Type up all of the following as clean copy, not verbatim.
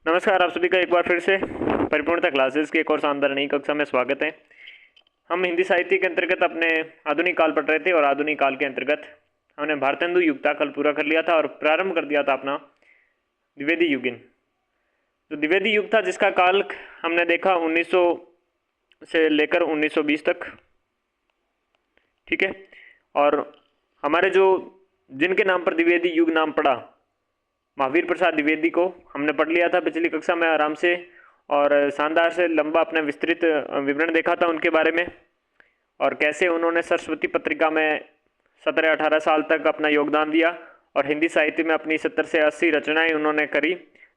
नमस्कार, आप सभी का एक बार फिर से परिपूर्णता क्लासेस की एक और शानदार नई कक्षा में स्वागत है। हम हिंदी साहित्य के अंतर्गत अपने आधुनिक काल पढ़ रहे थे और आधुनिक काल के अंतर्गत हमने भारतेंदु युग का कल पूरा कर लिया था और प्रारंभ कर दिया था अपना द्विवेदी युगीन। तो द्विवेदी युग था जिसका काल हमने देखा 1900 से लेकर 1920 तक। ठीक है, और हमारे जो जिनके नाम पर द्विवेदी युग नाम पड़ा, महावीर प्रसाद द्विवेदी को हमने पढ़ लिया था पिछली कक्षा में आराम से, और शानदार से लंबा अपने विस्तृत विवरण देखा था उनके बारे में, और कैसे उन्होंने सरस्वती पत्रिका में 17-18 साल तक अपना योगदान दिया और हिंदी साहित्य में अपनी 70 से 80 रचनाएं उन्होंने करी,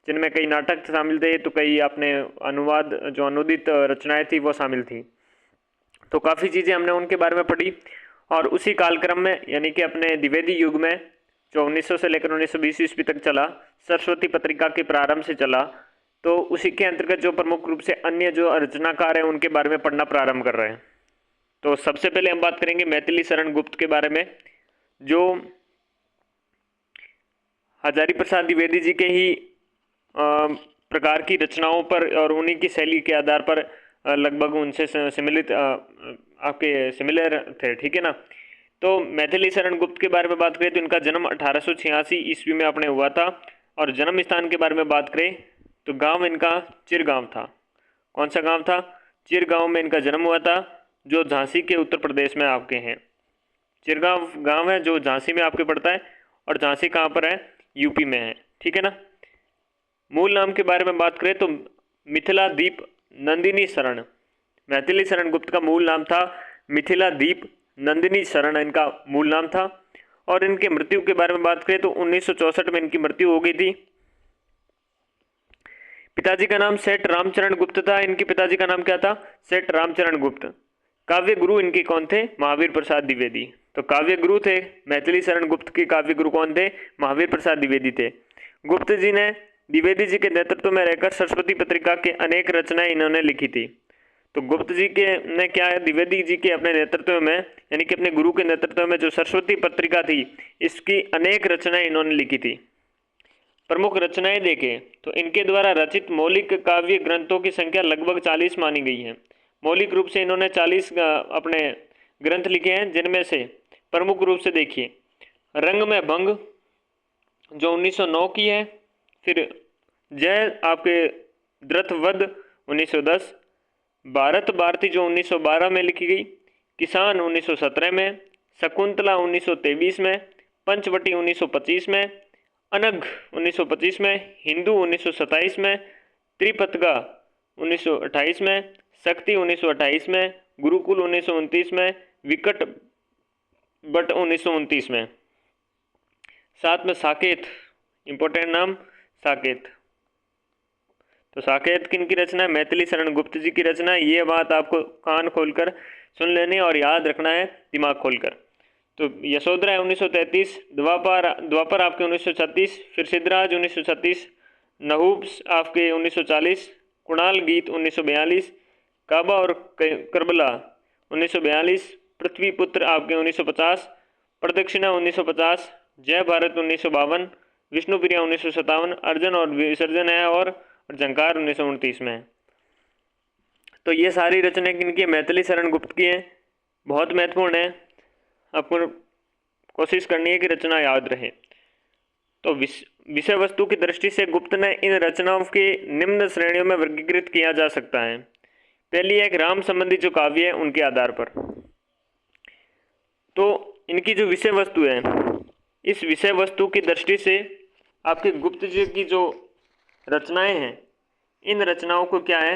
जिनमें कई नाटक शामिल थे तो कई अपने अनुवाद जो अनुदित रचनाएं थी वो शामिल थी। तो काफ़ी चीज़ें हमने उनके बारे में पढ़ी। और उसी कालक्रम में यानी कि अपने द्विवेदी युग में जो 1900 से लेकर 1920 ईस्वी तक चला, सरस्वती पत्रिका के प्रारंभ से चला, तो उसी के अंतर्गत जो प्रमुख रूप से अन्य जो रचनाकार हैं उनके बारे में पढ़ना प्रारंभ कर रहे हैं। तो सबसे पहले हम बात करेंगे मैथिली शरण गुप्त के बारे में, जो हजारी प्रसाद द्विवेदी जी के ही प्रकार की रचनाओं पर और उन्हीं की शैली के आधार पर लगभग उनसे सिमिलित आपके सिमिलर थे। ठीक है ना। तो मैथिली शरण गुप्त के बारे में बात करें तो इनका जन्म 1886 ईस्वी में अपने हुआ था, और जन्म स्थान के बारे में बात करें तो गांव इनका चिरगांव था। कौन सा गांव था? चिरगांव में इनका जन्म हुआ था, जो झांसी के उत्तर प्रदेश में आपके हैं। चिरगांव गांव है जो झांसी में आपके पड़ता है, और झांसी कहाँ पर है? यूपी में है। ठीक है ना। मूल नाम के बारे में बात करें तो मिथिलादीप नंदिनी शरण, मैथिली शरण गुप्त का मूल नाम था मिथिलादीप नंदिनी शरण, इनका मूल नाम था। और इनके मृत्यु के बारे में बात करें तो 1964 में इनकी मृत्यु हो गई थी। पिताजी का नाम सेठ रामचरण गुप्त था। इनके पिताजी का नाम क्या था? सेठ रामचरण गुप्त। काव्य गुरु इनके कौन थे? महावीर प्रसाद द्विवेदी। तो काव्य गुरु थे मैथिली शरण गुप्त के, काव्य गुरु कौन थे? महावीर प्रसाद द्विवेदी थे। गुप्त जी ने द्विवेदी जी के नेतृत्व में रहकर सरस्वती पत्रिका के अनेक रचनाएं इन्होंने लिखी थी। तो गुप्त जी के ने क्या है, द्विवेदी जी के अपने नेतृत्व में यानी कि अपने गुरु के नेतृत्व में जो सरस्वती पत्रिका थी, इसकी अनेक रचनाएं इन्होंने लिखी थी। प्रमुख रचनाएं देखें तो इनके द्वारा रचित मौलिक काव्य ग्रंथों की संख्या लगभग 40 मानी गई है। मौलिक रूप से इन्होंने 40 अपने ग्रंथ लिखे हैं, जिनमें से प्रमुख रूप से देखिए रंग में भंग जो 1909 की है, फिर जय आपके द्रथवध 1910, भारत भारती जो 1912 में लिखी गई, किसान 1917 में, शकुंतला 1923 में, पंचवटी 1925 में, अनग 1925 में, हिंदू 1927 में, त्रिपतगा 1928 में, शक्ति 1928 में, गुरुकुल 1929 में, विकट बट 1929 में। साथ में साकेत, इंपॉर्टेंट नाम साकेत। तो साकेत किन की रचना है? मैथिली शरण गुप्त जी की रचना है। ये बात आपको कान खोलकर सुन लेनी और याद रखना है दिमाग खोलकर। तो यशोधरा है 1933, द्वापर आपके 1936, फिर सिद्धराज 1936, नहूब आपके 1940, कुणाल गीत 1942, काबा और करबला 1942, पृथ्वीपुत्र आपके 1950, प्रदक्षिणा 1950, जय भारत 1952, विष्णुप्रिया 1957, अर्जन और विसर्जन है, और झंकार 1929 में है। तो ये सारी रचनाएं किनकी? मैथिली शरण गुप्त की हैं। बहुत महत्वपूर्ण है, आपको कोशिश करनी है कि रचना याद रहे। तो विषय वस्तु की दृष्टि से गुप्त ने इन रचनाओं के निम्न श्रेणियों में वर्गीकृत किया जा सकता है। पहली एक राम संबंधी जो काव्य है उनके आधार पर। तो इनकी जो विषय वस्तु है, इस विषय वस्तु की दृष्टि से आपके गुप्त जी की जो रचनाएं हैं, इन रचनाओं को क्या है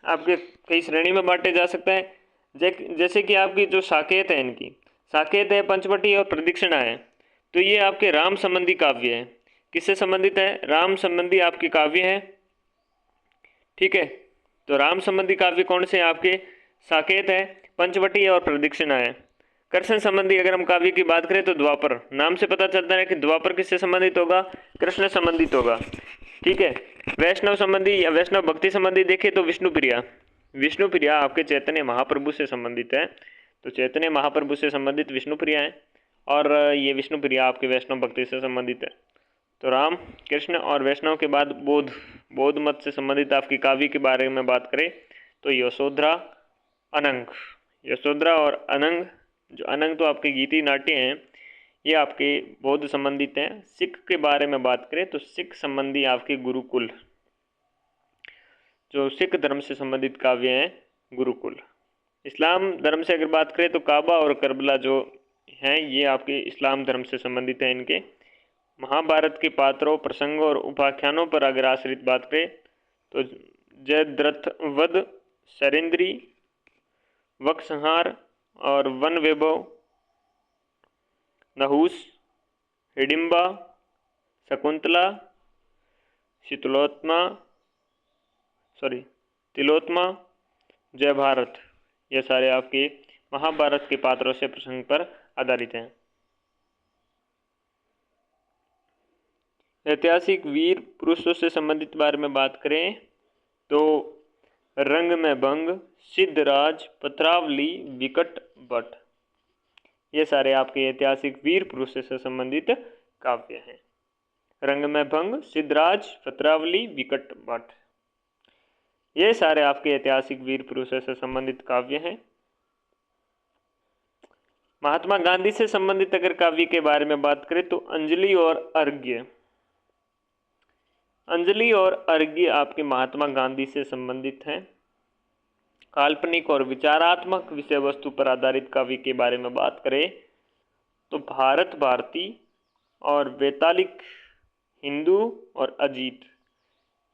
आपके कई श्रेणी में बांटे जा सकता है। जैसे कि आपकी जो साकेत है, इनकी साकेत है, पंचवटी और प्रदक्षिणा है, तो ये आपके राम संबंधी काव्य है। किससे संबंधित है? राम संबंधी आपके काव्य है। ठीक है। तो राम संबंधी काव्य कौन से? आपके साकेत है, पंचवटी और प्रदक्षिणा है। कृष्ण संबंधी अगर हम काव्य की बात करें तो द्वापर, नाम से पता चलता है कि द्वापर किससे संबंधित होगा? कृष्ण संबंधित होगा। ठीक है। वैष्णव संबंधी या वैष्णव भक्ति संबंधी देखें तो विष्णुप्रिया, विष्णुप्रिया आपके चैतन्य महाप्रभु से संबंधित है। तो चैतन्य महाप्रभु से संबंधित विष्णुप्रिया है, और ये विष्णुप्रिया आपके वैष्णव भक्ति से संबंधित है। तो राम, कृष्ण और वैष्णव के बाद बोध बौद्ध मत से संबंधित आपकी काव्य के बारे में बात करें तो यशोधरा, अनंग। यशोधरा और अनंग, जो अनंग तो आपके गीति नाट्य हैं, ये आपके बौद्ध संबंधित हैं। सिख के बारे में बात करें तो सिख संबंधी आपके गुरुकुल, जो सिख धर्म से संबंधित काव्य हैं, गुरुकुल। इस्लाम धर्म से अगर बात करें तो काबा और करबला जो हैं, ये आपके इस्लाम धर्म से संबंधित हैं। इनके महाभारत के पात्रों, प्रसंगों और उपाख्यानों पर अगर आश्रित बात करें तो जयद्रथवध, शरेंद्री, वकसंहार और वन वैभव, नहुस, हिडिंबा, शकुंतला, तिलोत्मा, जय भारत, ये सारे आपके महाभारत के पात्रों से प्रसंग पर आधारित हैं। ऐतिहासिक वीर पुरुषों से संबंधित बारे में बात करें तो रंग में भंग, सिद्धराज, पत्रावली, विकट भट्ट, ये सारे आपके ऐतिहासिक वीर पुरुषों से संबंधित काव्य हैं। रंग में भंग, सिद्धराज, पत्रावली, विकट भट्ट, ये सारे आपके ऐतिहासिक वीर पुरुषों से संबंधित काव्य हैं। महात्मा गांधी से संबंधित अगर काव्य के बारे में बात करें तो अंजलि और अर्घ्य। अंजलि और अर्घ्य आपके महात्मा गांधी से संबंधित हैं। काल्पनिक और विचारात्मक विषय वस्तु पर आधारित काव्य के बारे में बात करें तो भारत भारती और वैतालिक, हिंदू और अजीत,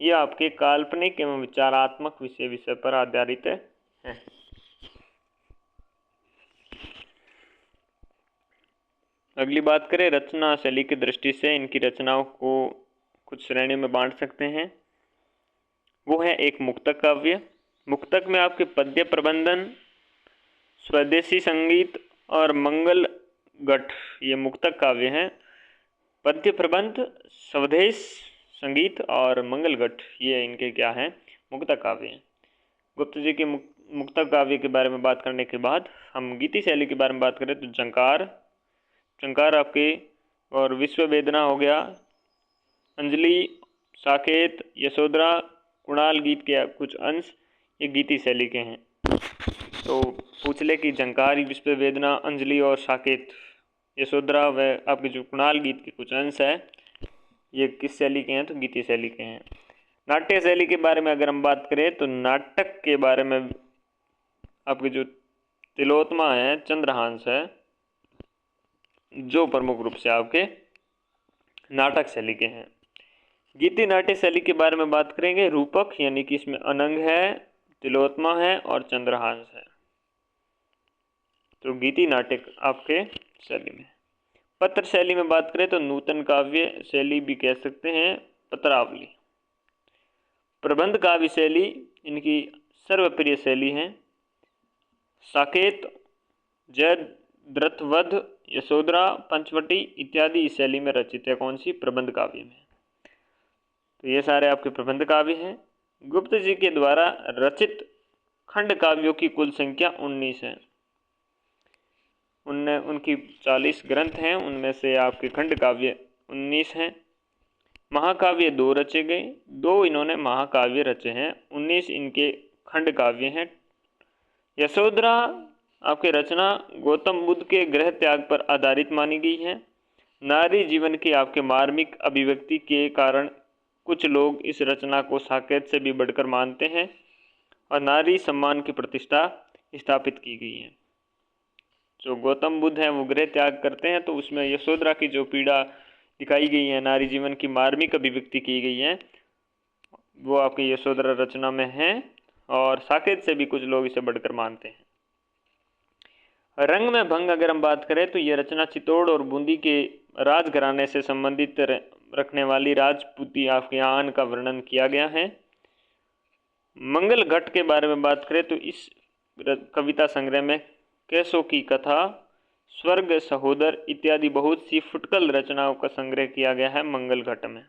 ये आपके काल्पनिक एवं विचारात्मक विषय पर आधारित हैं। अगली बात करें रचना शैली की दृष्टि से इनकी रचनाओं को कुछ श्रेणियों में बांट सकते हैं। वो है एक मुक्तक काव्य। मुक्तक में आपके पद्य प्रबंधन, स्वदेशी संगीत और मंगल गठ, ये मुक्तक काव्य हैं। पद्य प्रबंध, स्वदेश संगीत और मंगल गठ, ये इनके क्या हैं, मुक्तक काव्य हैं। गुप्त जी के मुक्तक काव्य के बारे में बात करने के बाद हम गीति शैली के बारे में बात करें तो झंकार आपके और विश्व वेदना हो गया, अंजलि, साकेत, यशोधरा, कुणाल गीत के कुछ अंश ये गीति शैली के हैं। तो पूछ ले कि झंकार, विश्व वेदना, अंजलि और साकेत, यशोधरा व आपके जो कुणाल गीत के कुछ अंश है, ये किस शैली के हैं, तो गीति शैली के हैं। नाट्य शैली के बारे में अगर हम बात करें तो नाटक के बारे में आपके जो तिलोत्मा है, चंद्रहांस है, जो प्रमुख रूप से आपके नाटक शैली के हैं। गीति नाट्य शैली के बारे में बात करेंगे, रूपक यानी कि इसमें अनंग है, तिलोत्मा है और चंद्रहांस है, तो गीति नाटक आपके शैली में। पत्र शैली में बात करें तो नूतन काव्य शैली भी कह सकते हैं, पत्रावली। प्रबंध काव्य शैली इनकी सर्वप्रिय शैली है। साकेत, जयद्रथवध, यशोधरा, पंचवटी इत्यादि इस शैली में रचित है। कौन सी? प्रबंध काव्य में। तो ये सारे आपके प्रबंध काव्य हैं। गुप्त जी के द्वारा रचित खंड काव्यों की कुल संख्या 19 है। उनकी 40 ग्रंथ हैं, उनमें से आपके खंड काव्य 19 हैं। महाकाव्य 2 रचे गए, 2 इन्होंने महाकाव्य रचे हैं, 19 इनके खंड काव्य हैं। यशोधरा आपके रचना गौतम बुद्ध के गृह त्याग पर आधारित मानी गई है। नारी जीवन की आपके मार्मिक अभिव्यक्ति के कारण कुछ लोग इस रचना को साकेत से भी बढ़कर मानते हैं और नारी सम्मान की प्रतिष्ठा स्थापित की गई है। जो गौतम बुद्ध हैं वो गृह त्याग करते हैं, तो उसमें यशोधरा की जो पीड़ा दिखाई गई है, नारी जीवन की मार्मिक अभिव्यक्ति की गई है, वो आपकी यशोधरा रचना में है और साकेत से भी कुछ लोग इसे बढ़कर मानते हैं। रंग में भंग अगर हम बात करें तो ये रचना चित्तौड़ और बूंदी के राजघराने से संबंधित रखने वाली राजपूती आपके आन का वर्णन किया गया है। मंगल घट के बारे में बात करें तो इस कविता संग्रह में कैसों की कथा, स्वर्ग सहोदर इत्यादि बहुत सी फुटकल रचनाओं का संग्रह किया गया है मंगल घट में।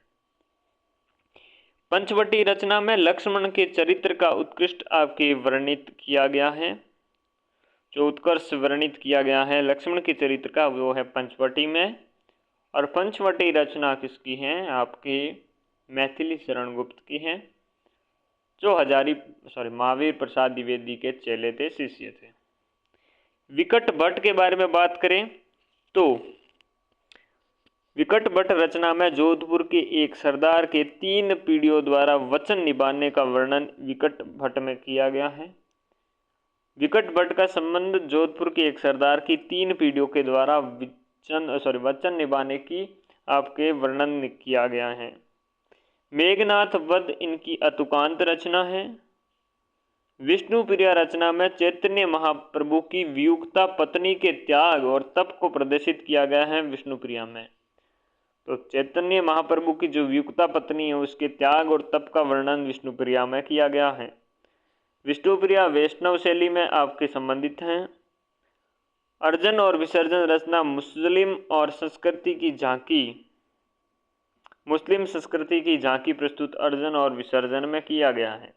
पंचवटी रचना में लक्ष्मण के चरित्र का उत्कृष्ट आपके वर्णित किया गया है। जो उत्कर्ष वर्णित किया गया है लक्ष्मण के चरित्र का, वो है पंचवटी में। और पंचवटी रचना किसकी है? आपके मैथिली शरण गुप्त की हैं, जो महावीर प्रसाद द्विवेदी के चेले थे, शिष्य थे। विकट भट्ट के बारे में बात करें तो विकट भट्ट रचना में जोधपुर के एक सरदार के 3 पीढ़ियों द्वारा वचन निभाने का वर्णन विकट भट्ट में किया गया है। विकट भट्ट का संबंध जोधपुर के एक सरदार की 3 पीढ़ियों के द्वारा वचन निभाने की आपके वर्णन किया गया है। मेघनाथ वध इनकी अतुकांत रचना है। विष्णुप्रिया रचना में चैतन्य महाप्रभु की वियुक्ता पत्नी के त्याग और तप को प्रदर्शित किया गया है विष्णुप्रिया में। तो चैतन्य महाप्रभु की जो वियुक्ता पत्नी है उसके त्याग और तप का वर्णन विष्णुप्रिया में किया गया है। विष्णुप्रिया वैष्णव शैली में आपके संबंधित हैं। अर्जन और विसर्जन रचना मुस्लिम संस्कृति की झांकी प्रस्तुत अर्जन और विसर्जन में किया गया है।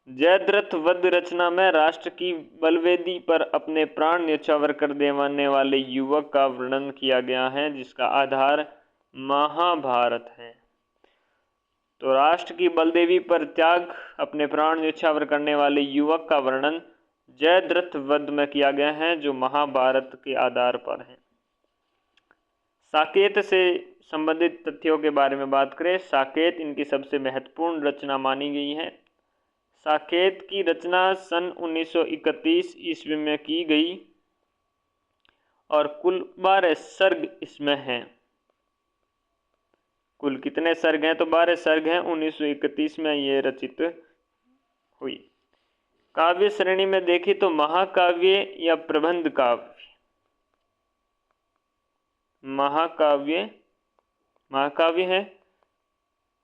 जयद्रथ वध रचना में राष्ट्र की बलवेदी पर अपने प्राण न्यौछावर कर देने वाले युवक का वर्णन किया गया है, जिसका आधार महाभारत है। तो राष्ट्र की बलदेवी पर अपने प्राण न्यौछावर करने वाले युवक का वर्णन जयद्रथ वध में किया गया है, जो महाभारत के आधार पर है। साकेत से संबंधित तथ्यों के बारे में बात करें, साकेत इनकी सबसे महत्वपूर्ण रचना मानी गई है। साकेत की रचना सन 1931 ईस्वी में की गई और कुल 12 सर्ग इसमें हैं। कुल कितने सर्ग हैं? तो 12 सर्ग हैं। 1931 में ये रचित हुई। काव्य श्रेणी में देखी तो महाकाव्य या प्रबंध काव्य, महाकाव्य है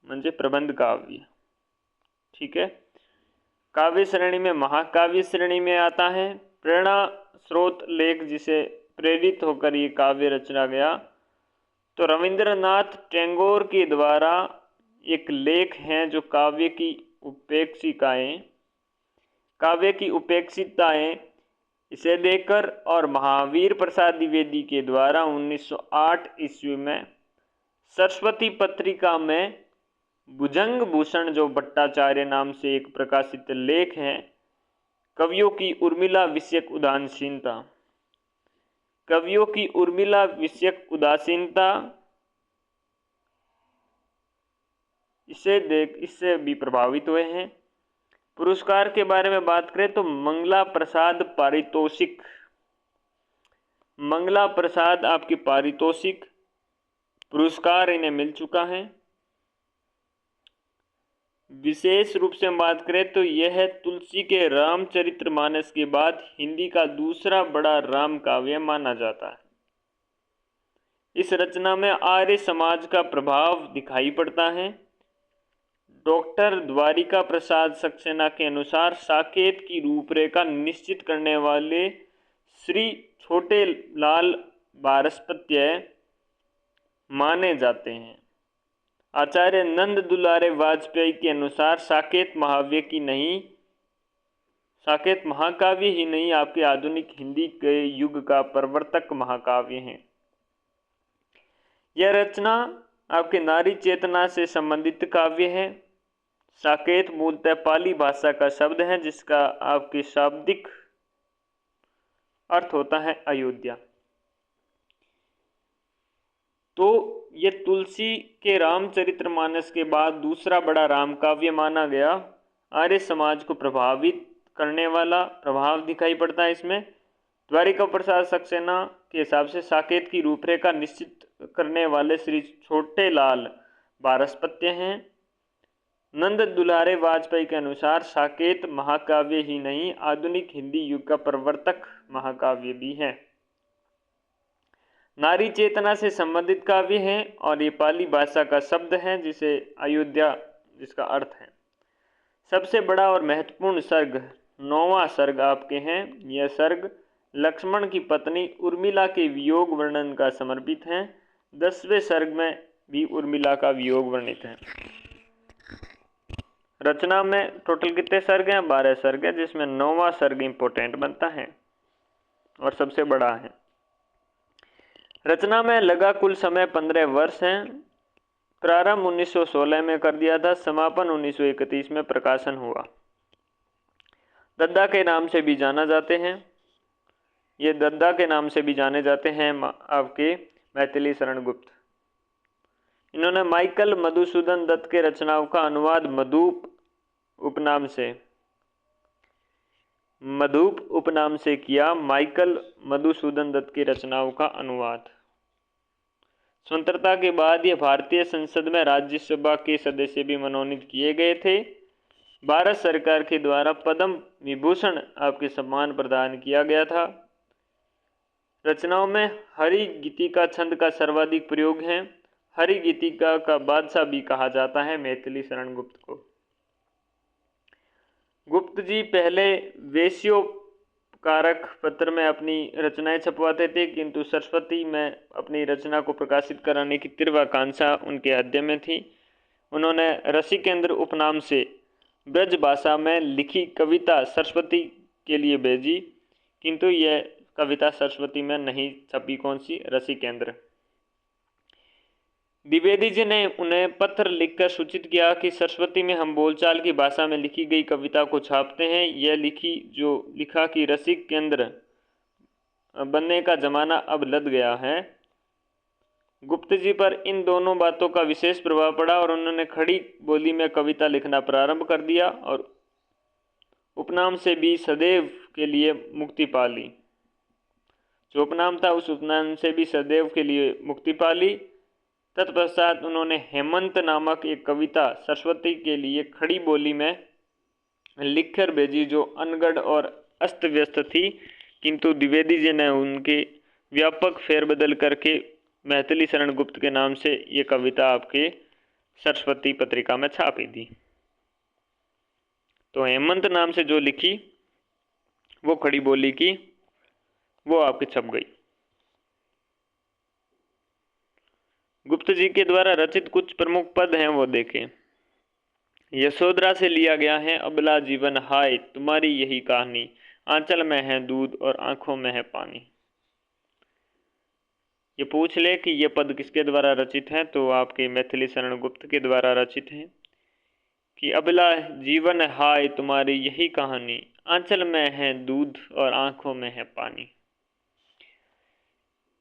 म्हणजे प्रबंध काव्य, ठीक है। काव्य श्रेणी में महाकाव्य श्रेणी में आता है। प्रेरणा स्रोत लेख जिसे प्रेरित होकर ये काव्य रचा गया, तो रविंद्रनाथ टैगोर के द्वारा एक लेख है जो काव्य की उपेक्षिताएं इसे देकर और महावीर प्रसाद द्विवेदी के द्वारा 1908 ईस्वी में सरस्वती पत्रिका में भुजंग भूषण जो भट्टाचार्य नाम से एक प्रकाशित लेख है, कवियों की उर्मिला विषयक उदासीनता इससे भी प्रभावित हुए हैं। पुरस्कार के बारे में बात करें तो मंगला प्रसाद आपकी पारितोषिक पुरस्कार इन्हें मिल चुका है। विशेष रूप से हम बात करें तो यह तुलसी के रामचरितमानस के बाद हिंदी का दूसरा बड़ा राम काव्य माना जाता है। इस रचना में आर्य समाज का प्रभाव दिखाई पड़ता है। डॉक्टर द्वारिका प्रसाद सक्सेना के अनुसार साकेत की रूपरेखा निश्चित करने वाले श्री छोटे लाल बारस्पत्य माने जाते हैं। आचार्य नंद दुलारे वाजपेयी के अनुसार साकेत महाकाव्य ही नहीं आपके आधुनिक हिंदी के युग का प्रवर्तक महाकाव्य है। यह रचना आपके नारी चेतना से संबंधित काव्य है। साकेत मूलतः पाली भाषा का शब्द है जिसका आपके शाब्दिक अर्थ होता है अयोध्या। तो ये तुलसी के रामचरितमानस के बाद दूसरा बड़ा राम काव्य माना गया। आर्य समाज को प्रभावित करने वाला प्रभाव दिखाई पड़ता है इसमें। द्वारिका प्रसाद सक्सेना के हिसाब से साकेत की रूपरेखा निश्चित करने वाले श्री छोटे लाल बारस्पत्य हैं। नंद दुलारे वाजपेयी के अनुसार साकेत महाकाव्य ही नहीं आधुनिक हिंदी युग का प्रवर्तक महाकाव्य भी है। नारी चेतना से संबंधित काव्य है और ये पाली भाषा का शब्द है जिसे अयोध्या जिसका अर्थ है। सबसे बड़ा और महत्वपूर्ण सर्ग 9वां सर्ग आपके हैं। यह सर्ग लक्ष्मण की पत्नी उर्मिला के वियोग वर्णन का समर्पित है। 10वें सर्ग में भी उर्मिला का वियोग वर्णित है। रचना में टोटल कितने सर्ग हैं? 12 सर्ग है, जिसमें 9वां सर्ग इंपॉर्टेंट बनता है और सबसे बड़ा है। रचना में लगा कुल समय 15 वर्ष हैं। प्रारंभ 1916 में कर दिया था, समापन 1931 में प्रकाशन हुआ। दद्दा के नाम से भी जाना जाते हैं, ये दद्दा के नाम से भी जाने जाते हैं आपके मैथिली शरण गुप्त। इन्होंने माइकल मधुसूदन दत्त के रचनाओं का अनुवाद मधुप उपनाम से किया। माइकल मधुसूदन दत्त की रचनाओं का अनुवाद। स्वतंत्रता के बाद ये भारतीय संसद में राज्यसभा के सदस्य भी मनोनीत किए गए थे। भारत सरकार के द्वारा पद्म विभूषण आपके सम्मान प्रदान किया गया था। रचनाओं में हरि गीतिका छंद का सर्वाधिक प्रयोग है। हरि गीतिका का बादशाह भी कहा जाता है मैथिली शरण गुप्त को। गुप्त जी पहले वेश्योपकारक पत्र में अपनी रचनाएं छपवाते थे, किंतु सरस्वती में अपनी रचना को प्रकाशित कराने की तीव्र आकांक्षा उनके हृदय में थी। उन्होंने रसिकेंद्र उपनाम से ब्रज भाषा में लिखी कविता सरस्वती के लिए भेजी, किंतु यह कविता सरस्वती में नहीं छपी। कौन सी? रसिकेंद्र। द्विवेदी जी ने उन्हें पत्र लिखकर सूचित किया कि सरस्वती में हम बोलचाल की भाषा में लिखी गई कविता को छापते हैं। यह लिखा कि रसिक केंद्र बनने का जमाना अब लद गया है। गुप्त जी पर इन दोनों बातों का विशेष प्रभाव पड़ा और उन्होंने खड़ी बोली में कविता लिखना प्रारंभ कर दिया और उपनाम से भी सदैव के लिए मुक्ति पा ली। जो उपनाम था उस उपनाम से भी सदैव के लिए मुक्ति पा ली। तत्पश्चात उन्होंने हेमंत नामक एक कविता सरस्वती के लिए खड़ी बोली में लिखकर भेजी, जो अनगढ़ और अस्त व्यस्त थी, किंतु द्विवेदी जी ने उनके व्यापक फेरबदल करके मैथिली शरण गुप्त के नाम से ये कविता आपके सरस्वती पत्रिका में छापी थी। तो हेमंत नाम से जो लिखी वो खड़ी बोली की, वो आपके छप गई। गुप्त जी के द्वारा रचित कुछ प्रमुख पद हैं, वो देखें। यशोधरा से लिया गया है। अबला जीवन हाय तुम्हारी यही कहानी, आंचल में है दूध और आंखों में है पानी। ये पूछ ले कि ये पद किसके द्वारा रचित है, तो आपके मैथिली शरण गुप्त के द्वारा रचित हैं कि अबला जीवन हाय तुम्हारी यही कहानी, आंचल में है दूध और आंखों में है पानी।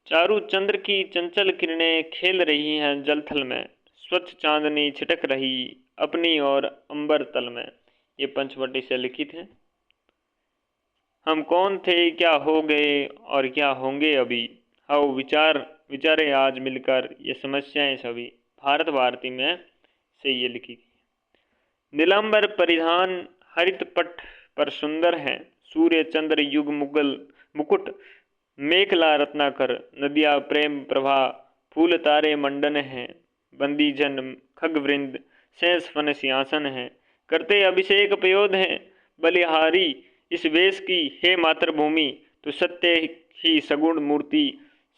चारू चंद्र की चंचल किरणें खेल रही हैं जलथल में, स्वच्छ चांदनी छिटक रही अपनी और अंबर तल में। ये पंचवटी से लिखित है। हम कौन थे, क्या हो गए और क्या होंगे अभी, हाउ विचारे आज मिलकर ये समस्याएं सभी। भारत भारती में से ये लिखी गई। नीलांबर परिधान हरित पट पर सुंदर है, सूर्य चंद्र युग मुकुट मेखला रत्नाकर, नदिया प्रेम प्रभा फूल तारे मंडन हैं, बंदी जन खगवृंद शेष फन सिंहासन है, करते अभिषेक पयोध हैं बलिहारी इस वेश की, हे मातृभूमि तो सत्य ही सगुण मूर्ति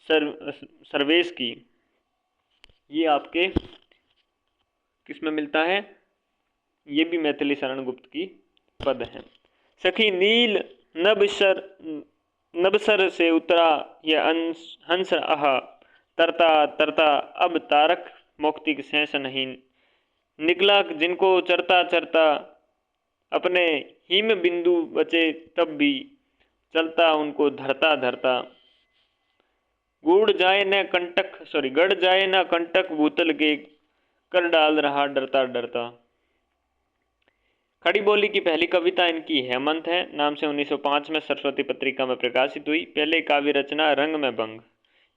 सर्वेश की। ये आपके किस में मिलता है? ये भी मैथिली शरण गुप्त की पद है। सखी नील नबसर से उतरा यह हंस आहा, तरता तरता अब तारक मौक्तिक शेष नहीं, निकला जिनको चरता चरता अपने हिम बिंदु बचे तब भी, चलता उनको धरता धरता, गड़ जाए न कंटक भूतल के, कर डाल रहा डरता डरता। खड़ी बोली की पहली कविता इनकी हेमंत है नाम से 1905 में सरस्वती पत्रिका में प्रकाशित हुई। पहले काव्य रचना रंग में भंग,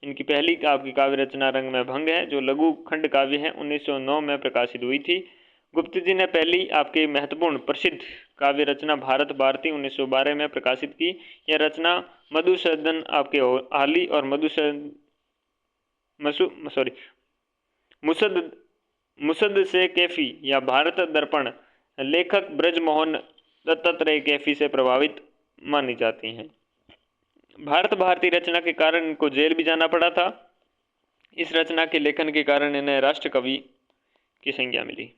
इनकी पहली आपकी काव्य रचना रंग में भंग है, जो लघु खंड काव्य है, 1909 में प्रकाशित हुई थी। गुप्त जी ने पहली आपकी महत्वपूर्ण प्रसिद्ध काव्य रचना भारत भारती 1912 में प्रकाशित की। यह रचना मधुसूदन आपके हाली और मुसद से कैफी या भारत दर्पण लेखक ब्रजमोहन दत्तात्रेय कैफी से प्रभावित मानी जाती हैं। भारत भारती रचना के कारण इनको जेल भी जाना पड़ा था। इस रचना के लेखन के कारण इन्हें राष्ट्र कवि की संज्ञा मिली।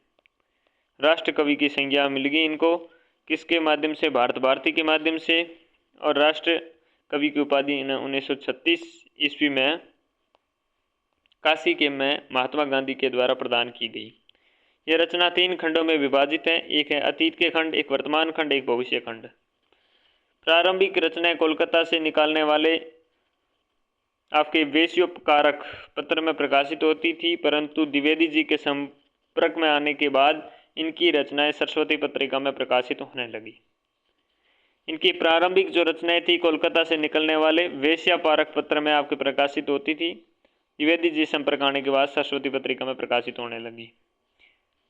राष्ट्र कवि की संज्ञा मिल गई इनको किसके माध्यम से? भारत भारती के माध्यम से। और राष्ट्र कवि की उपाधि इन्हें 1936 ईस्वी में काशी के में महात्मा गांधी के द्वारा प्रदान की गई। यह रचना 3 खंडों में विभाजित है। एक है अतीत के खंड, एक वर्तमान खंड, एक भविष्य खंड। प्रारंभिक रचनाएं कोलकाता से निकालने वाले आपके वेश्योपकारक पत्र में प्रकाशित होती थी, परंतु द्विवेदी जी के संपर्क में आने के बाद इनकी रचनाएं सरस्वती पत्रिका में प्रकाशित होने लगी। इनकी प्रारंभिक जो रचनाएं थी कोलकाता से निकलने वाले वेश्यापारक पत्र में आपके प्रकाशित होती थी, द्विवेदी जी संपर्क आने के बाद सरस्वती पत्रिका में प्रकाशित होने लगी।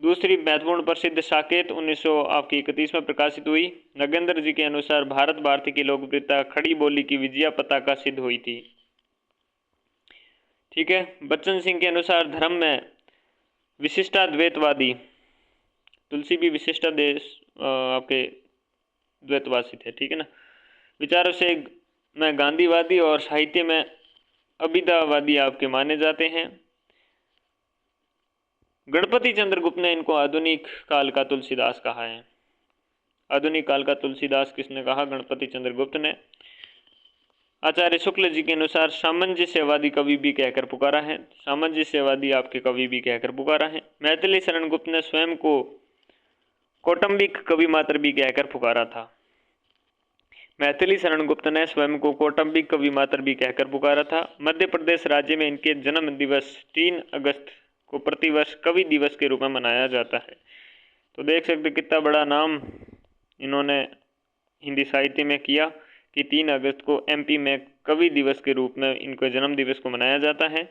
दूसरी महत्वपूर्ण प्रसिद्ध साकेत 1931 में प्रकाशित हुई। नगेंद्र जी के अनुसार भारत भारती की लोकप्रियता खड़ी बोली की विजया पताका सिद्ध हुई थी। ठीक है। बच्चन सिंह के अनुसार धर्म में विशिष्टाद्वैतवादी, तुलसी भी आपके द्वैतवासी थे। ठीक है ना। विचारों से में गांधीवादी और साहित्य में अभिधावादी आपके माने जाते हैं। गणपति चंद्र गुप्त ने इनको आधुनिक काल का तुलसीदास कहा है। आधुनिक काल का तुलसीदास किसने कहा? गणपति चंद्र गुप्त ने। आचार्य शुक्ल जी के अनुसार सामंजस्यवादी कवि भी कहकर पुकारा है। सामंजस्यवादी आपके कवि भी कहकर पुकारा है। मैथिली शरण गुप्त ने स्वयं को कौटुंबिक कवि मात्र भी कहकर पुकारा था। मैथिली शरण गुप्त ने स्वयं को कौटुंबिक कवि मात्र भी कहकर पुकारा था। मध्य प्रदेश राज्य में इनके जन्म दिवस 3 अगस्त को प्रतिवर्ष कवि दिवस के रूप में मनाया जाता है। तो देख सकते कितना बड़ा नाम इन्होंने हिंदी साहित्य में किया कि 3 अगस्त को एमपी में कवि दिवस के रूप में इनके जन्म दिवस को मनाया जाता है।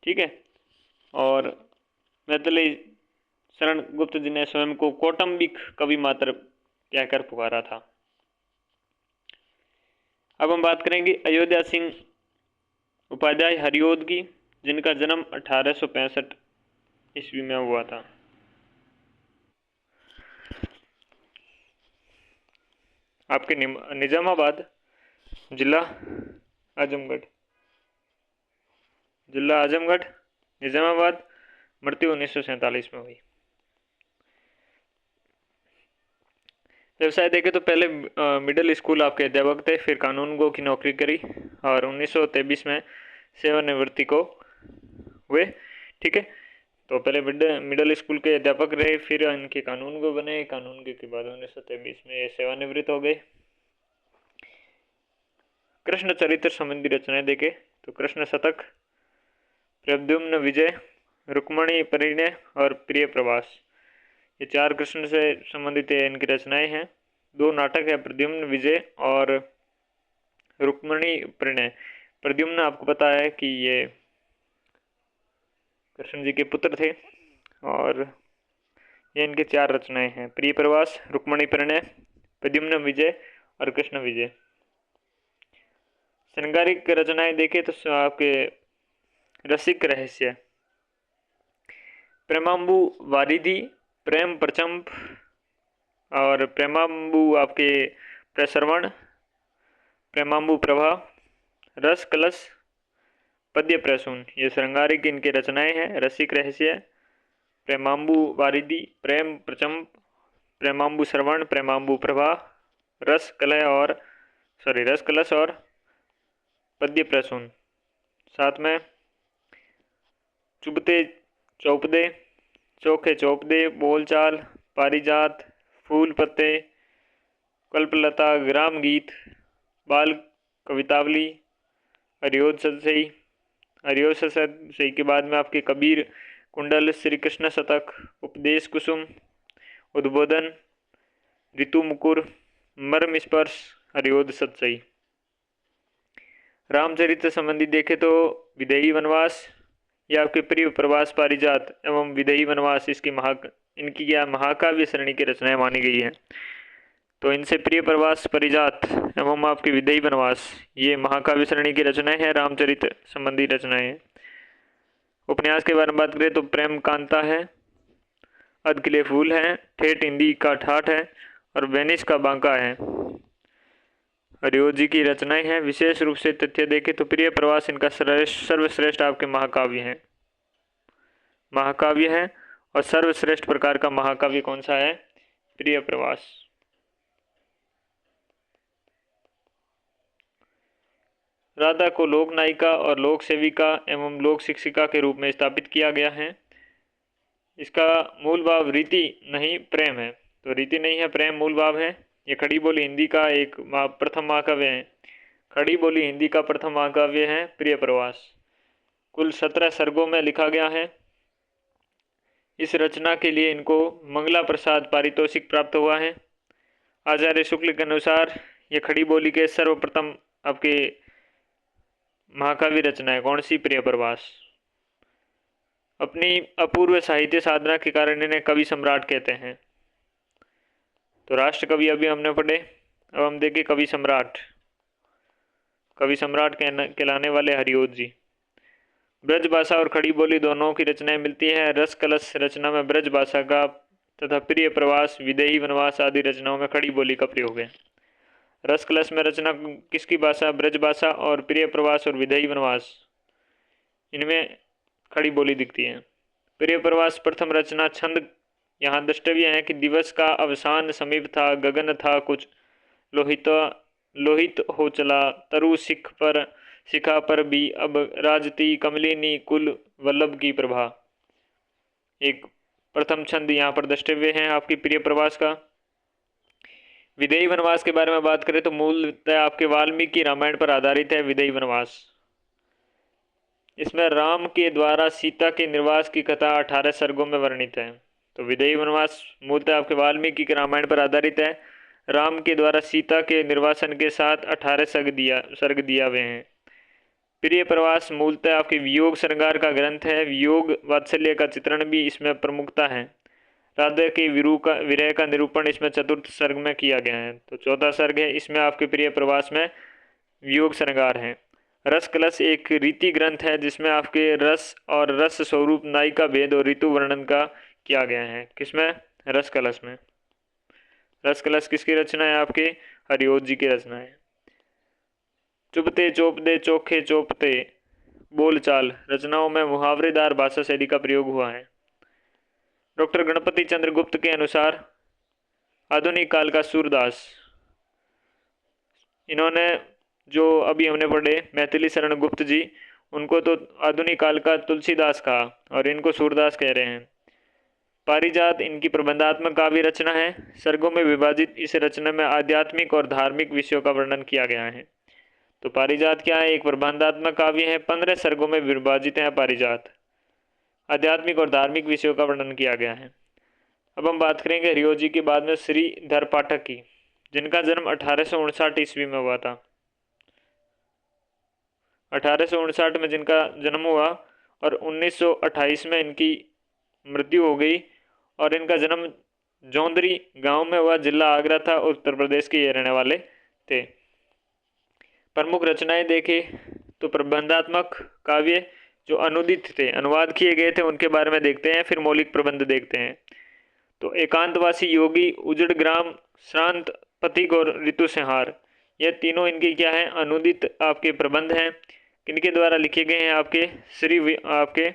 ठीक है। और मैथिली शरण गुप्त जी ने स्वयं को कौटुंबिक कवि मात्र कहकर पुकारा था। अब हम बात करेंगे अयोध्या सिंह उपाध्याय हरिओद की, जिनका जन्म 1865 ईस्वी में हुआ था। आपके निजामाबाद जिला आजमगढ़ निजामाबाद, मृत्यु 1947 में हुई। व्यवसाय देखें तो पहले मिडिल स्कूल आपके अध्यापक थे, फिर कानूनगो की नौकरी करी और 1923 में सेवानिवृत्ति को हुए। ठीक है। तो पहले मिडिल स्कूल के अध्यापक रहे, फिर इनके कानूनगो बने। कानूनगो के बाद 1923 में ये सेवानिवृत्त हो गए। कृष्ण चरित्र संबंधी रचनाएं देखें तो कृष्ण शतक, प्रद्युम्न विजय, रुक्मणी परिणय और प्रिय प्रवास, ये 4 कृष्ण से संबंधित इनकी रचनाएं हैं। 2 नाटक है, प्रद्युम्न विजय और रुक्मणी परिणय। प्रद्युम्न आपको पता है कि ये कृष्ण जी के पुत्र थे और ये इनके 4 रचनाएं हैं, प्रिय प्रवास, रुक्मणी परिणय, प्रद्युम्न विजय और कृष्ण विजय। श्रृंगारिक रचनाएं देखें तो आपके रसिक रहस्य, प्रेमांबु वारिधि, प्रेम प्रचंप और प्रेमांबु आपके प्रसरवण, प्रेमांबु प्रभा, रस कलश, पद्य प्रसून, ये श्रृंगारिक इनके रचनाएं हैं। रसिक रहस्य, प्रेमांबु वारिधि, प्रेम प्रचंप, प्रेमांबु श्रवण, प्रेमांबु प्रभा, रस कलश और पद्य प्रसून। साथ में चुभते चौपदे, चोखे चौपदे, बोलचाल, पारिजात, फूल पत्ते, कल्पलता, ग्राम गीत, बाल कवितावली, हरिओद सतसई के बाद में आपके कबीर कुंडल, श्री कृष्ण शतक, उपदेश कुसुम, उद्बोधन, ऋतु मुकुर, मर्म स्पर्श, हरिओद सतसई। रामचरित्र संबंधी देखें तो विदेही वनवास, यह आपके प्रिय प्रवास, पारिजात एवं विदेही वनवास इनकी क्या महाकाव्य श्रेणी की रचनाएं मानी गई है। तो इनसे प्रिय प्रवास, पारिजात एवं आपके विदेही वनवास ये महाकाव्य श्रेणी की रचनाएं हैं, रामचरित्र संबंधी रचनाएं हैं। उपन्यास के बारे में बात करें तो प्रेम कांता है, अधकिले फूल है, ठेठ हिंदी का ठाठ है और वेनिस का बांका है। हरिओद जी की रचनाएं हैं। विशेष रूप से तथ्य देखें तो प्रिय प्रवास इनका सर्वश्रेष्ठ आपके महाकाव्य है और सर्वश्रेष्ठ प्रकार का महाकाव्य कौन सा है? प्रिय प्रवास। राधा को लोक नायिका और लोक सेविका एवं लोक शिक्षिका के रूप में स्थापित किया गया है। इसका मूल भाव रीति नहीं प्रेम है, तो रीति नहीं है, प्रेम मूल भाव है। ये खड़ी बोली हिंदी का एक प्रथम महाकाव्य है। खड़ी बोली हिंदी का प्रथम महाकाव्य है प्रिय प्रवास। कुल 17 सर्गों में लिखा गया है। इस रचना के लिए इनको मंगला प्रसाद पारितोषिक प्राप्त हुआ है। आचार्य शुक्ल के अनुसार ये खड़ी बोली के सर्वप्रथम आपके महाकाव्य रचना है। कौन सी? प्रिय प्रवास। अपनी अपूर्व साहित्य साधना के कारण इन्हें कवि सम्राट कहते हैं। तो राष्ट्र कवि अभी हमने पढ़े, अब हम देखें कवि सम्राट। कवि सम्राट कहलाने वाले हरिओत जी। ब्रज भाषा और खड़ी बोली दोनों की रचनाएं मिलती है। रस कलश रचना में ब्रज भाषा का तथा प्रिय प्रवास, विदेही वनवास आदि रचनाओं में खड़ी बोली का प्रयोग है। रस कलश में रचना किसकी भाषा? ब्रज भाषा। और प्रिय प्रवास और विदेही वनवास इनमें खड़ी बोली दिखती है। प्रिय प्रवास प्रथम रचना। छंद यहाँ द्रष्टव्य है कि दिवस का अवसान समीप था, गगन था कुछ लोहित हो चला, तरु शिखा पर भी अब राजती कमलिनी कुल वल्लभ की प्रभा। एक प्रथम छंद यहाँ पर द्रष्टव्य है आपकी प्रिय प्रवास का। विदेही वनवास के बारे में बात करें तो मूलतः आपके वाल्मीकि रामायण पर आधारित है विदेही वनवास। इसमें राम के द्वारा सीता के निर्वास की कथा 18 सर्गों में वर्णित है। तो विदेही वनवास मूलतः आपके वाल्मीकि के रामायण पर आधारित है। राम के द्वारा सीता के निर्वासन के साथ 18 सर्ग दिया हुए हैं। प्रिय प्रवास मूलतः आपके वियोग श्रृंगार का ग्रंथ है। वियोग वात्सल्य का चित्रण भी इसमें प्रमुखता है। राधा के विरह का निरूपण इसमें चतुर्थ सर्ग में किया गया है। तो चौथा सर्ग है, इसमें आपके प्रिय प्रवास में वियोग श्रृंगार है। रस कलश एक रीति ग्रंथ है जिसमें आपके रस और रस स्वरूप नायिका भेद और ऋतु वर्णन का किया गया है। किसमें? रस कलश में। रस कलश किसकी रचना है? आपके हरिओत जी की रचना है। चुपते चोपदे चोखे चोपते बोलचाल रचनाओं में मुहावरेदार भाषा शैली का प्रयोग हुआ है। डॉक्टर गणपति चंद्र गुप्त के अनुसार आधुनिक काल का सूरदास, इन्होंने जो अभी हमने पढ़े मैथिली शरण गुप्त जी, उनको तो आधुनिक काल का तुलसीदास कहा और इनको सूरदास कह रहे हैं। पारिजात इनकी प्रबंधात्मक काव्य रचना है। सर्गों में विभाजित इस रचना में आध्यात्मिक और धार्मिक विषयों का वर्णन किया गया है। तो पारिजात क्या है? एक प्रबंधात्मक काव्य है। 15 सर्गों में विभाजित है पारिजात। आध्यात्मिक और धार्मिक विषयों का वर्णन किया गया है। अब हम बात करेंगे हरिओत जी के बाद में श्रीधर पाठक की, जिनका जन्म 1859 ईस्वी में हुआ था। 1859 में जिनका जन्म हुआ और 1928 में इनकी मृत्यु हो गई। और इनका जन्म जौंदरी गांव में हुआ, जिला आगरा था, उत्तर प्रदेश के ये रहने वाले थे। प्रमुख रचनाएं देखें तो प्रबंधात्मक काव्य जो अनुदित थे, अनुवाद किए गए थे, उनके बारे में देखते हैं। फिर मौलिक प्रबंध देखते हैं। तो एकांतवासी योगी, उजड़ ग्राम, श्रांत पथिक और ऋतु संहार, ये तीनों इनके क्या हैं? अनुदित आपके प्रबंध हैं। किनके द्वारा लिखे गए हैं? आपके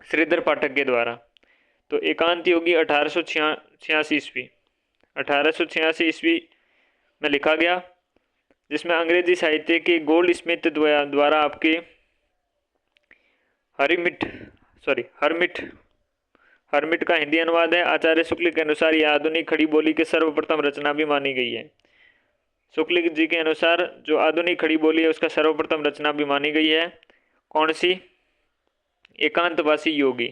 श्रीधर पाठक के द्वारा। तो एकांत योगी 1886 ईस्वी 1886 ईस्वी में लिखा गया, जिसमें अंग्रेजी साहित्य के गोल्ड स्मिथ द्वारा आपके हरमिट का हिंदी अनुवाद है। आचार्य शुक्ल के अनुसार यह आधुनिक खड़ी बोली की सर्वप्रथम रचना भी मानी गई है। शुक्ल जी के अनुसार जो आधुनिक खड़ी बोली है उसका सर्वप्रथम रचना भी मानी गई है। कौन सी? एकांतवासी योगी,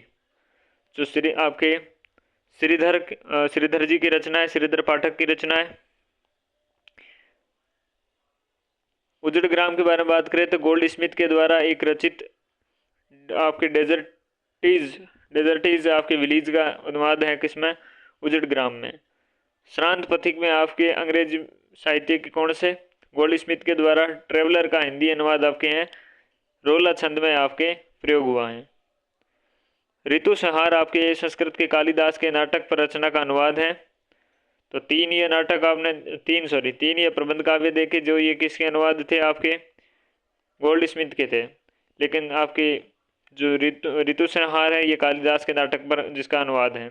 जो आपके श्रीधर जी की रचना है, श्रीधर पाठक की रचना है। उजड़ ग्राम के बारे में बात करें तो गोल्ड स्मिथ के द्वारा एक रचित आपके डेजर्टीज आपके विलीज का अनुवाद है। किसमें? उजड़ ग्राम में। श्रांत पथिक में आपके अंग्रेजी साहित्य के कौन से? गोल्ड स्मिथ के द्वारा ट्रेवलर का हिंदी अनुवाद आपके हैं रोला छंद में आपके प्रयोग हुआ है। ऋतु संहार आपके संस्कृत के कालिदास के नाटक पर रचना का अनुवाद है। तो तीन ये प्रबंध काव्य देखे जो ये किसके अनुवाद थे? आपके गोल्ड स्मिथ के थे। लेकिन आपके जो ऋतु संहार है ये कालिदास के नाटक पर जिसका अनुवाद है।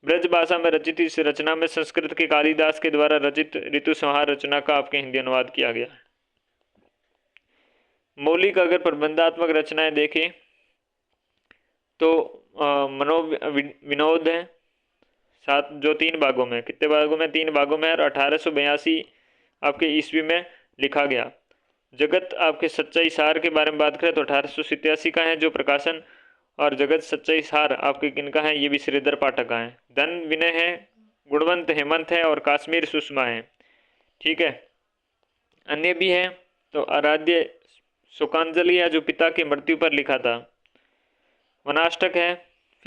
ब्रज भाषा में रचित इस रचना में संस्कृत के कालिदास के द्वारा रचित ऋतु संहार रचना का आपके हिंदी अनुवाद किया गया है। मौलिक अगर प्रबंधात्मक रचनाएं देखें तो विनोद है, सात जो 3 भागों में, कितने भागों में, 3 भागों में, और 1882 आपके ईस्वी में लिखा गया। जगत आपके सच्चाई सार के बारे में बात करें तो 1887 का है जो प्रकाशन, और जगत सच्चाई सार आपके किनका है, ये भी श्रीधर पाठक का है। धन विनय है, गुणवंत हेमंत है, और काश्मीर सुषमा है। ठीक है, अन्य भी है तो आराध्य शोकांजलि है जो पिता की मृत्यु पर लिखा था। वनाष्टक है,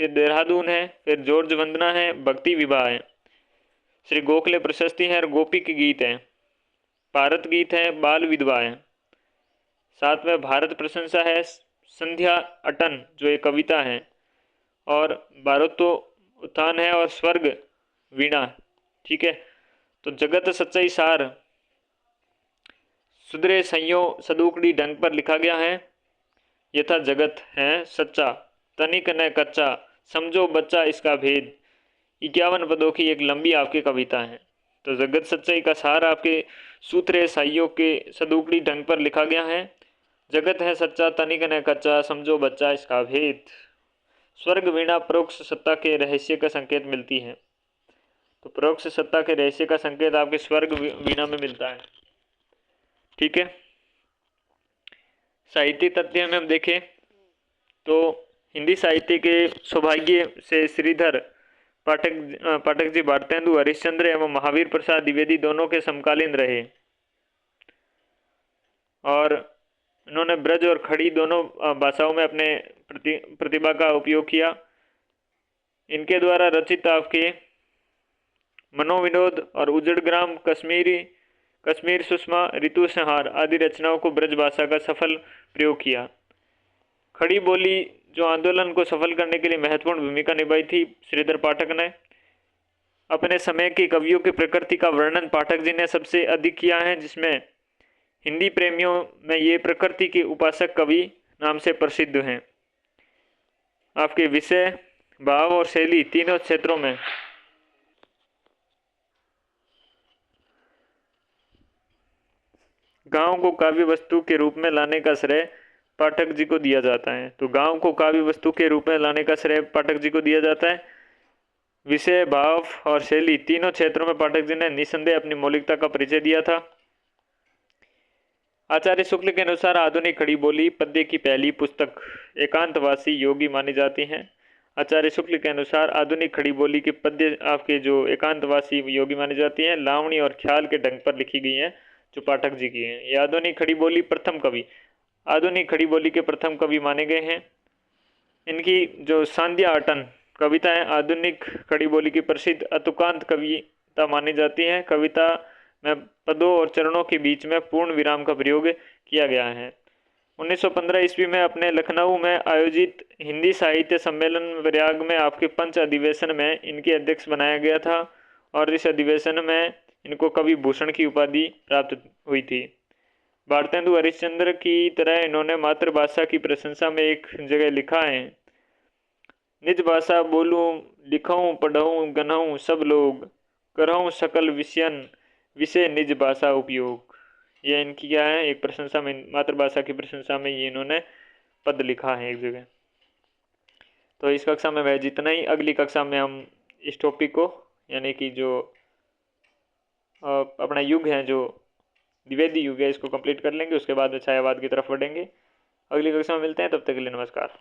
फिर देहरादून है, फिर जॉर्ज वंदना है, भक्ति विवाह है, श्री गोखले प्रशस्ति है, और गोपी के गीत है, भारत गीत है, बाल विधवा है। साथ में भारत प्रशंसा है, संध्या अटन जो एक कविता है, और भारतो उत्थान है, और स्वर्ग वीणा। ठीक है, तो जगत सच्चाई सार सुधरे संयो सदुकड़ी ढंग पर लिखा गया है। यथा जगत है सच्चा, तनिक न कच्चा, समझो बच्चा इसका भेद। 51 पदों की एक लंबी आपकी कविता है। तो जगत सच्चाई का सार आपके सूत्रे साइयों के सदुकड़ी ढंग पर लिखा गया है। जगत है सच्चा, तनिक न कच्चा, समझो बच्चा इसका भेद। स्वर्ग वीणा परोक्ष सत्ता के रहस्य का संकेत मिलती है। तो परोक्ष सत्ता के रहस्य का संकेत आपके स्वर्ग वीणा में मिलता है। ठीक है, साहित्य तथ्य में हम देखें तो हिंदी साहित्य के सौभाग्य से श्रीधर पाठक जी भारतेंदु हरिश्चंद्र एवं महावीर प्रसाद द्विवेदी दोनों के समकालीन रहे, और इन्होंने ब्रज और खड़ी दोनों भाषाओं में अपने प्रतिभा का उपयोग किया। इनके द्वारा रचित आपके मनोविनोद और उजड़ग्राम, कश्मीर सुषमा, ऋतु संहार आदि रचनाओं को ब्रज भाषा का सफल प्रयोग किया। खड़ी बोली जो आंदोलन को सफल करने के लिए महत्वपूर्ण भूमिका निभाई थी, श्रीधर पाठक ने। अपने समय के कवियों की प्रकृति का वर्णन पाठक जी ने सबसे अधिक किया है, जिसमें हिंदी प्रेमियों में ये प्रकृति के उपासक कवि नाम से प्रसिद्ध हैं। आपके विषय, भाव और शैली तीनों क्षेत्रों में गांव को काव्य वस्तु के रूप में लाने का श्रेय पाठक जी को दिया जाता है। तो गांव को काव्य वस्तु के रूप में लाने का श्रेय पाठक जी को दिया जाता है। विषय, भाव और शैली तीनों क्षेत्रों में पाठक जी ने निसंदेह अपनी मौलिकता का परिचय दिया था। आचार्य शुक्ल के अनुसार आधुनिक खड़ी बोली पद्य की पहली पुस्तक एकांतवासी योगी मानी जाती है। आचार्य शुक्ल के अनुसार आधुनिक खड़ी बोली के पद्य आपके जो एकांतवासी योगी मानी जाती हैं, लावणी और ख्याल के ढंग पर लिखी गई हैं जो पाठक जी की हैं। ये आधुनिक खड़ी बोली प्रथम कवि, आधुनिक खड़ी बोली के प्रथम कवि माने गए हैं। इनकी जो सांध्या अटन कविता है आधुनिक खड़ी बोली की प्रसिद्ध अतुकांत कविता मानी जाती है। कविता में पदों और चरणों के बीच में पूर्ण विराम का प्रयोग किया गया है। 1915 ईस्वी में अपने लखनऊ में आयोजित हिंदी साहित्य सम्मेलन प्रयाग में आपके पंच अधिवेशन में इनके अध्यक्ष बनाया गया था, और इस अधिवेशन में इनको कवि भूषण की उपाधि प्राप्त हुई थी। भारतेंदु हरिश्चंद्र की तरह इन्होंने मातृभाषा की प्रशंसा में एक जगह लिखा है, निज भाषा बोलूं लिखूं पढ़ूं गन्हूं सब लोग, करहूं सकल विषयन विषय निज भाषा उपयोग। ये इनकी क्या है, एक प्रशंसा में, मातृभाषा की प्रशंसा में ये इन्होंने पद लिखा है एक जगह। तो इस कक्षा में वह जितना ही, अगली कक्षा में हम इस टॉपिक को यानी कि जो अपना युग है जो द्विवेदी युग है इसको कंप्लीट कर लेंगे। उसके बाद में छायावाद की तरफ बढ़ेंगे। अगली कक्षा में मिलते हैं, तब तक के लिए नमस्कार।